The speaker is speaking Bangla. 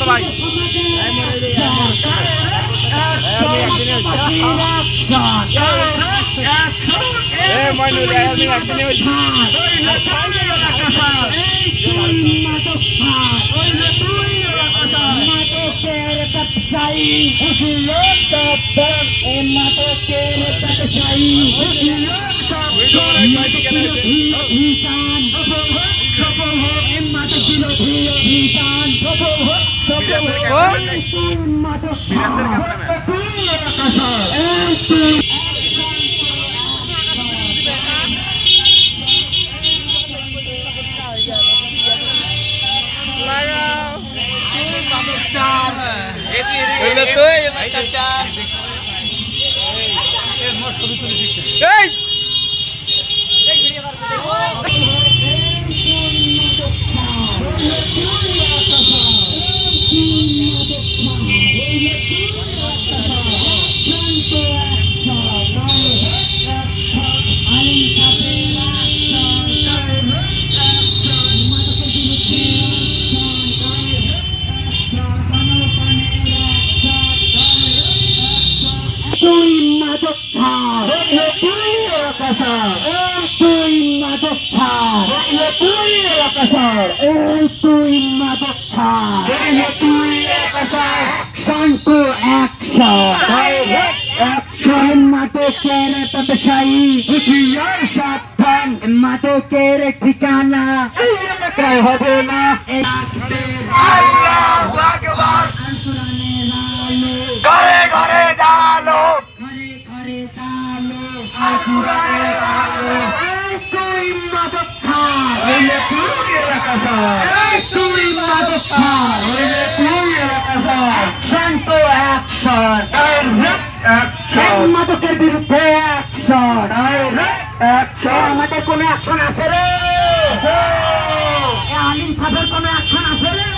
ভাই মাদকের ঠিকানা হবে না ঘরে ঘরে জালো ঘরে ঘরে জালো তুই মাদক তুই মাদক শান্ত মাদকের বিরুদ্ধে আমাদের কোনো অ্যাকশন আছে রে আলিম সাহেবের কোনো অ্যাকশন আছে রে